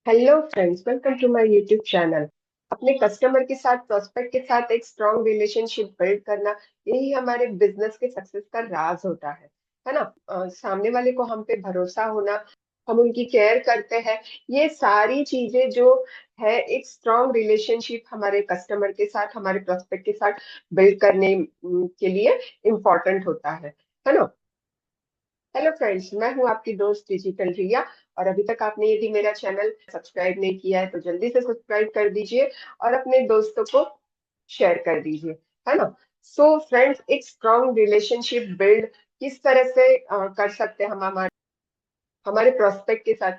Hello friends, welcome to my YouTube channel. अपने customer के साथ, प्रोस्पेक्ट के साथ एक स्ट्रॉन्ग रिलेशनशिप बिल्ड करना, यही हमारे बिजनेस के सक्सेस का राज होता है ना। सामने वाले को हम पे भरोसा होना, हम उनकी केयर करते हैं। ये सारी चीजें जो है एक स्ट्रॉन्ग रिलेशनशिप हमारे कस्टमर के साथ, हमारे प्रोस्पेक्ट के साथ बिल्ड करने के लिए इम्पोर्टेंट होता है ना। हेलो फ्रेंड्स, मैं हूं आपकी दोस्त डिजिटल रिया। और अभी तक आपने यदि मेरा चैनल सब्सक्राइब नहीं किया है तो जल्दी से सब्सक्राइब कर दीजिए और अपने दोस्तों को शेयर कर दीजिए, है ना। सो फ्रेंड्स, एक स्ट्रॉन्ग रिलेशनशिप बिल्ड किस तरह से कर सकते हैं हम हमारे हमारे प्रोस्पेक्ट के साथ।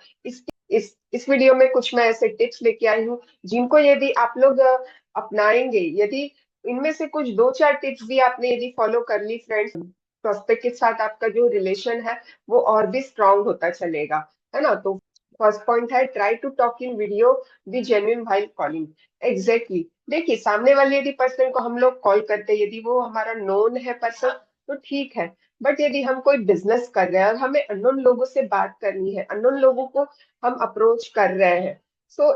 इस वीडियो में कुछ मैं ऐसे टिप्स लेके आई हूँ जिनको यदि आप लोग अपनाएंगे, यदि इनमें से कुछ दो चार टिप्स भी आपने यदि फॉलो कर ली फ्रेंड्स, प्रोस्पेक्ट के साथ आपका जो रिलेशन है वो और भी स्ट्रांग होता चलेगा, है ना। तो फर्स्ट पॉइंट है, try to talk in video be genuine while calling. Exactly, देखिए सामने वाले यदि पर्सन को हम लोग कॉल करते हैं, यदि वो हमारा नोन है पर्सन, तो ठीक है। बट यदि हम कोई बिजनेस कर रहे हैं और हमें अननोन लोगों से बात करनी है, अननोन लोगों को हम अप्रोच कर रहे हैं, सो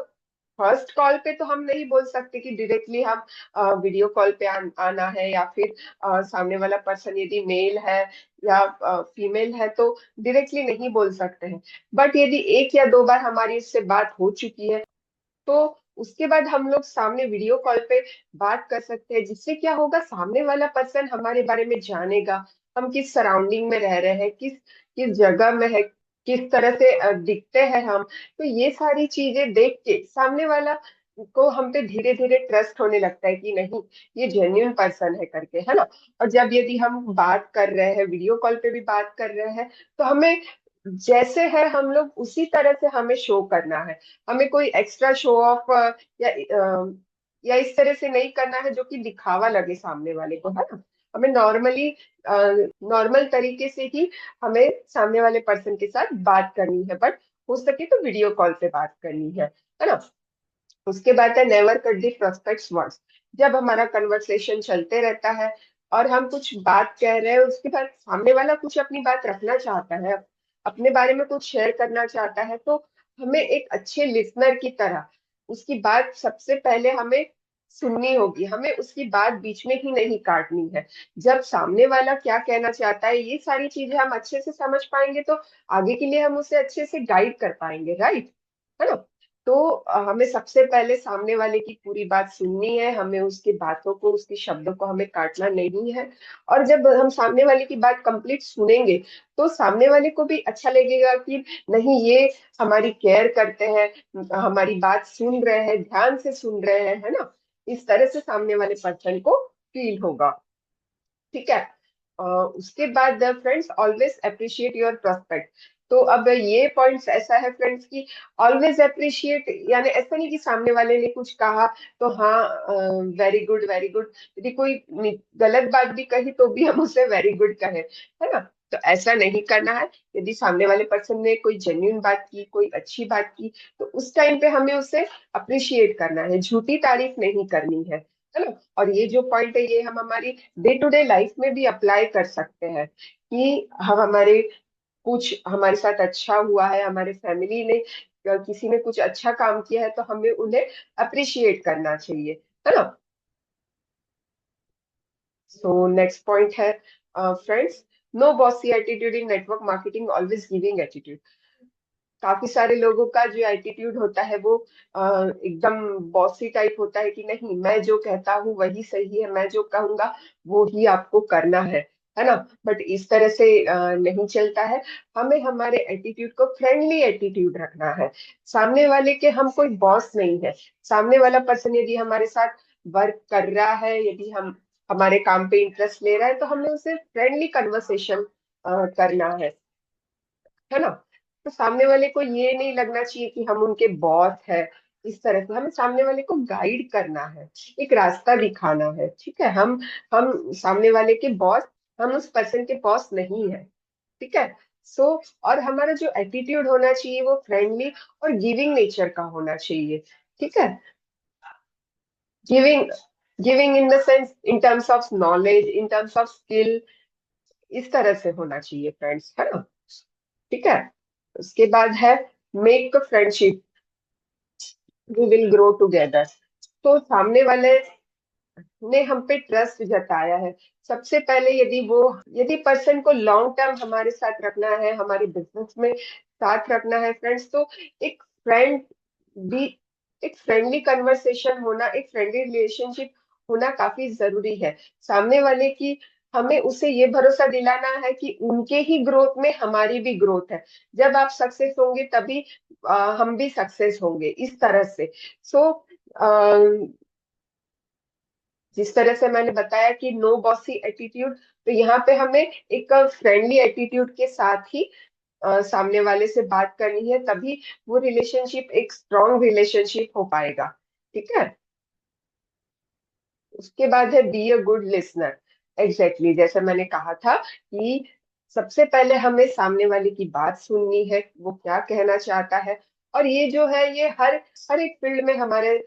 फर्स्ट कॉल पे तो हम नहीं बोल सकते कि डायरेक्टली हम वीडियो कॉल पे आना है, या फिर सामने वाला पर्सन यदि मेल है या फीमेल है तो डायरेक्टली नहीं बोल सकते हैं। बट यदि एक या दो बार हमारी इससे बात हो चुकी है तो उसके बाद हम लोग सामने वीडियो कॉल पे बात कर सकते हैं, जिससे क्या होगा, सामने वाला पर्सन हमारे बारे में जानेगा। हम किस सराउंडिंग में रह रहे हैं, किस किस जगह में है, किस तरह से दिखते हैं हम। तो ये सारी चीजें देख के सामने वाला को हम पे धीरे धीरे ट्रस्ट होने लगता है कि नहीं, ये जेन्युइन पर्सन है करके, है ना। और जब यदि हम बात कर रहे हैं, वीडियो कॉल पे भी बात कर रहे हैं, तो हमें जैसे है हम लोग उसी तरह से हमें शो करना है। हमें कोई एक्स्ट्रा शो ऑफ या इस तरह से नहीं करना है जो कि दिखावा लगे सामने वाले को, है ना। हमें नॉर्मली, नॉर्मल तरीके से ही हमें सामने वाले पर्सन के साथ बात करनी है, बट हो सके तो वीडियो कॉल पे बात करनी है ना। उसके बाद है, नेवर कट दी प्रोस्पेक्ट्स वर्ड्स। जब हमारा कन्वर्सेशन चलते रहता है और हम कुछ बात कह रहे हैं, उसके बाद सामने वाला कुछ अपनी बात रखना चाहता है, अपने बारे में कुछ शेयर करना चाहता है, तो हमें एक अच्छे लिसनर की तरह उसकी बात सबसे पहले हमें सुननी होगी। हमें उसकी बात बीच में ही नहीं काटनी है। जब सामने वाला क्या कहना चाहता है, ये सारी चीजें हम अच्छे से समझ पाएंगे तो आगे के लिए हम उसे अच्छे से गाइड कर पाएंगे, राइट, है ना। तो हमें सबसे पहले सामने वाले की पूरी बात सुननी है, हमें उसकी बातों को, उसके शब्दों को हमें काटना नहीं है। और जब हम सामने वाले की बात कंप्लीट सुनेंगे तो सामने वाले को भी अच्छा लगेगा कि नहीं, ये हमारी केयर करते हैं, हमारी बात सुन रहे हैं, ध्यान से सुन रहे हैं, है ना। इस तरह से सामने वाले पर्सन को फील होगा, ठीक है। उसके बाद friends, always appreciate your prospect. तो अब ये पॉइंट्स ऐसा है फ्रेंड्स कि ऑलवेज अप्रिशिएट, यानी ऐसा नहीं कि सामने वाले ने कुछ कहा तो हाँ वेरी गुड वेरी गुड, यदि कोई गलत बात भी कही तो भी हम उसे वेरी गुड कहें, है ना। तो ऐसा नहीं करना है। यदि सामने वाले पर्सन ने कोई जेन्युइन बात की, कोई अच्छी बात की, तो उस टाइम पे हमें उसे अप्रिशिएट करना है, झूठी तारीफ नहीं करनी है ना। और ये जो पॉइंट है ये हम हमारी डे टू डे लाइफ में भी अप्लाई कर सकते हैं कि हम हमारे कुछ हमारे साथ अच्छा हुआ है, हमारे फैमिली ने किसी ने कुछ अच्छा काम किया है तो हमें उन्हें अप्रिशिएट करना चाहिए, है ना। सो नेक्स्ट पॉइंट है, friends, no bossy attitude in network marketing, always giving attitude. काफी सारे लोगों का जो एटीट्यूड होता है वो एकदम बॉसी टाइप होता है कि नहीं, मैं जो कहता हूँ वही सही है, मैं जो कहूंगा वो ही आपको करना है ना। बट इस तरह से नहीं चलता है। हमें हमारे एटीट्यूड को फ्रेंडली एटीट्यूड रखना है। सामने वाले के हम कोई बॉस नहीं है। सामने वाला पर्सन यदि हमारे साथ वर्क कर रहा है, यदि हम हमारे काम पे इंटरेस्ट ले रहा है, तो हमें उसे फ्रेंडली कन्वर्सेशन करना है ना। तो सामने वाले को ये नहीं लगना चाहिए कि हम उनके बॉस है। इस तरह से हमें सामने वाले को गाइड करना है, एक रास्ता दिखाना है, ठीक है। हम सामने वाले के बॉस, हम उस पर्सन के बॉस नहीं है, ठीक है। सो और हमारा जो एटीट्यूड होना चाहिए वो फ्रेंडली और गिविंग नेचर का होना चाहिए, ठीक है। Giving giving in the sense, in terms of knowledge, in terms of skill, इस तरह से होना चाहिए फ्रेंड्स, है ना, ठीक है। उसके बाद है, make friendship we will grow together. तो सामने वाले ने हम पे ट्रस्ट जताया है। सबसे पहले यदि पर्सन को लॉन्ग टर्म हमारे साथ रखना है, हमारे बिजनेस में साथ रखना है फ्रेंड्स, तो एक फ्रेंड भी एक फ्रेंडली कन्वर्सेशन होना, एक फ्रेंडली रिलेशनशिप होना काफी जरूरी है। सामने वाले की हमें उसे ये भरोसा दिलाना है कि उनके ही ग्रोथ में हमारी भी ग्रोथ है। जब आप सक्सेस होंगे तभी हम भी सक्सेस होंगे, इस तरह से। सो जिस तरह से मैंने बताया कि नो बॉसी एटीट्यूड, तो यहाँ पे हमें एक फ्रेंडली एटीट्यूड के साथ ही सामने वाले से बात करनी है, तभी वो रिलेशनशिप एक स्ट्रॉन्ग रिलेशनशिप हो पाएगा। ठीक है। उसके बाद है be a good listener. Exactly जैसे मैंने कहा था कि सबसे पहले हमें सामने वाले की बात सुननी है, वो क्या कहना चाहता है। और ये जो है ये हर हर एक फील्ड में हमारे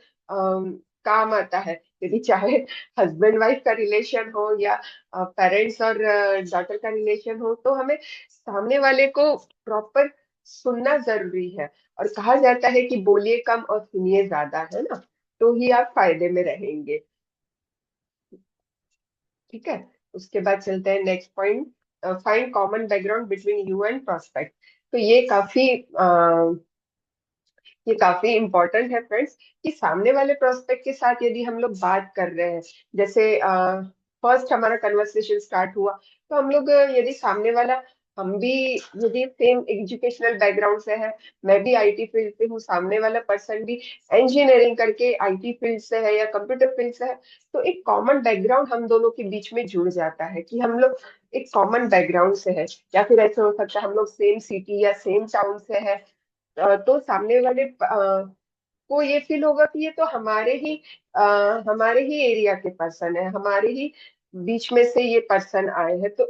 काम आता है। यदि चाहे हस्बैंड वाइफ का रिलेशन हो या पेरेंट्स और डॉटर का रिलेशन हो, तो हमें सामने वाले को प्रॉपर सुनना जरूरी है। और कहा जाता है कि बोलिए कम और सुनिए ज्यादा, है ना? तो ही आप फायदे में रहेंगे। ठीक है। उसके बाद चलते हैं next point, find common background between you and prospect. तो ये काफी इंपॉर्टेंट है फ्रेंड्स, कि सामने वाले प्रोस्पेक्ट के साथ यदि हम लोग बात कर रहे हैं, जैसे फर्स्ट हमारा कन्वर्सेशन स्टार्ट हुआ, तो हम लोग यदि सामने वाला हम भी यदि सेम एजुकेशनल बैकग्राउंड से है, मैं भी आईटी फील्ड से हूँ, सामने वाला पर्सन भी इंजीनियरिंग करके आईटी फील्ड से है या कंप्यूटर फील्ड से है, तो एक कॉमन बैकग्राउंड हम दोनों के बीच में जुड़ जाता है कि हम लोग एक कॉमन बैकग्राउंड से है। या फिर ऐसा हो सकता है हम लोग सेम सिटी या सेम टाउन से है। तो सामने वाले को ये फील होगा कि ये तो अ, हमारे ही एरिया के पर्सन है, हमारे ही बीच में से ये पर्सन आए हैं। तो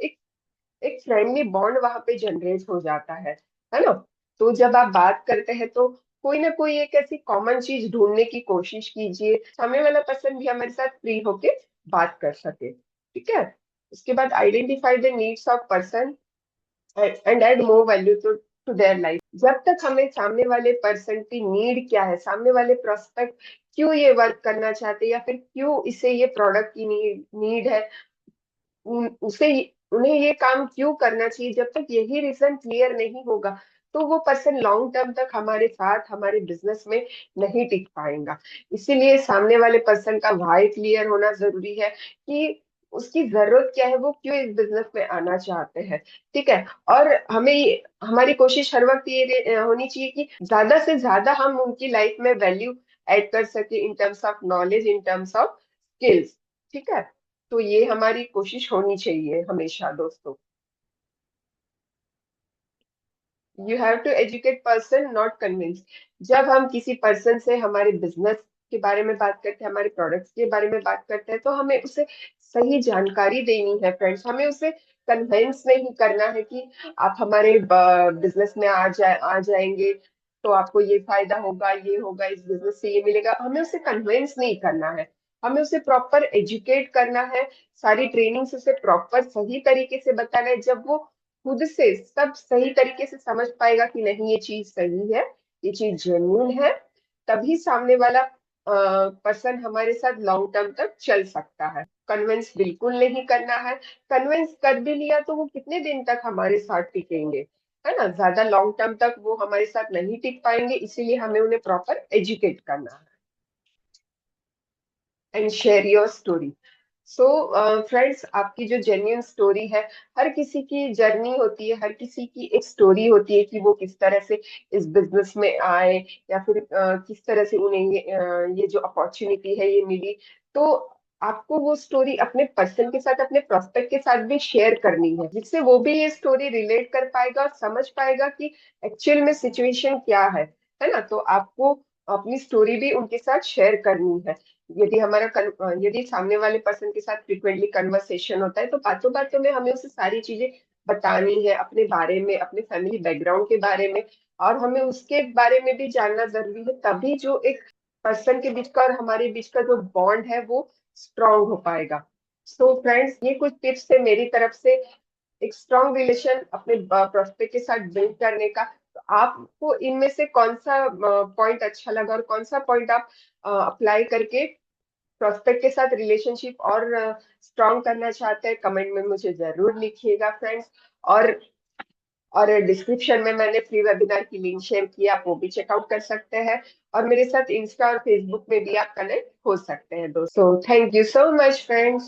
एक फ्रेंडली बॉन्ड वहां पे जनरेट हो जाता है ना? तो जब आप बात करते हैं तो कोई ना कोई एक ऐसी कॉमन चीज ढूंढने की कोशिश कीजिए, सामने वाला पर्सन भी हमारे साथ फ्री होके बात कर सके। ठीक है। उसके बाद identify the needs of person and add more value to to their life. जब तक हमें सामने वाले पर्सन की नीड क्या है, सामने वाले प्रोस्पेक्ट क्यों ये वर्क करना चाहते हैं या फिर क्यों इसे ये प्रोडक्ट की नीड है, उसे उन्हें ये काम क्यों करना चाहिए, जब तक यही रीजन क्लियर नहीं होगा, तो वो पर्सन लॉन्ग टर्म तक हमारे साथ हमारे बिजनेस में नहीं टिक पाएगा। इसीलिए सामने वाले पर्सन का वाई क्लियर होना जरूरी है, कि उसकी जरूरत क्या है, वो क्यों इस बिजनेस में आना चाहते हैं। ठीक है। और हमारी कोशिश हर वक्त ये होनी चाहिए कि ज्यादा से ज्यादा हम उनकी लाइफ में वैल्यू ऐड कर सके, in terms of knowledge, in terms of skills. ठीक है। तो ये हमारी कोशिश होनी चाहिए हमेशा दोस्तों। You have to educate person not convince. जब हम किसी पर्सन से हमारे बिजनेस के बारे में बात करते हैं, हमारे प्रोडक्ट्स के बारे में बात करते हैं, तो हमें उसे सही जानकारी देनी है फ्रेंड्स। हमें उसे कन्विंस नहीं करना है कि आप हमारे बिजनेस में आ जाएंगे तो आपको ये फायदा होगा, ये होगा, इस बिजनेस से ये मिलेगा। हमें उसे कन्विंस नहीं करना है, हमें उसे प्रॉपर एजुकेट करना है। सारी ट्रेनिंग उसे प्रॉपर सही तरीके से बताना है। जब वो खुद से सब सही तरीके से समझ पाएगा कि नहीं ये चीज सही है, ये चीज जेन्युइन है, तभी सामने वाला पर्सन हमारे साथ लॉन्ग टर्म तक चल सकता है। कन्विंस बिल्कुल नहीं करना है। कन्विंस कर भी लिया तो वो कितने दिन तक हमारे साथ टिकेंगे, है ना? ज्यादा लॉन्ग टर्म तक वो हमारे साथ नहीं टिक पाएंगे, इसीलिए हमें उन्हें प्रॉपर एजुकेट करना है। And share your story. So friends, आपकी जो जेन्युइन स्टोरी है, हर किसी की जर्नी होती है, हर किसी की एक स्टोरी होती है कि वो किस तरह से इस बिजनेस में आए, या फिर किस तरह से उन्हें ये जो अपॉर्चुनिटी है ये मिली। तो आपको वो स्टोरी अपने पर्सन के साथ, अपने प्रोस्पेक्ट के साथ भी शेयर करनी है, जिससे वो भी ये स्टोरी रिलेट कर पाएगा और समझ पाएगा कि एक्चुअल में सिचुएशन क्या है ना? तो आपको अपनी स्टोरी भी उनके साथ शेयर करनी है। यदि सामने वाले पर्सन के साथ फ्रिक्वेंटली कन्वर्सेशन होता है, तो बातों बातों में हमें उसे सारी चीजें बतानी है, अपने बारे में, अपने फैमिली बैकग्राउंड के बारे में, और हमें उसके बारे में भी जानना जरूरी है। तभी जो एक पर्सन के बीच का और हमारे बीच का जो बॉन्ड है वो स्ट्रांग हो पाएगा। सो फ्रेंड्स, ये कुछ टिप्स है मेरी तरफ से एक स्ट्रांग रिलेशन अपने प्रोस्पेक्ट के साथ बिल्ड करने का। तो आपको इनमें से कौन सा पॉइंट अच्छा लगा और कौन सा पॉइंट आप अप्लाई करके प्रोस्पेक्ट के साथ रिलेशनशिप और स्ट्रॉन्ग करना चाहते हैं, कमेंट में मुझे जरूर लिखिएगा फ्रेंड्स। और डिस्क्रिप्शन में मैंने फ्री वेबिनार की लिंक शेयर की, आप वो भी चेकआउट कर सकते हैं। और मेरे साथ इंस्टा और फेसबुक में भी आप कनेक्ट हो सकते हैं दोस्तों। Thank you so much friends.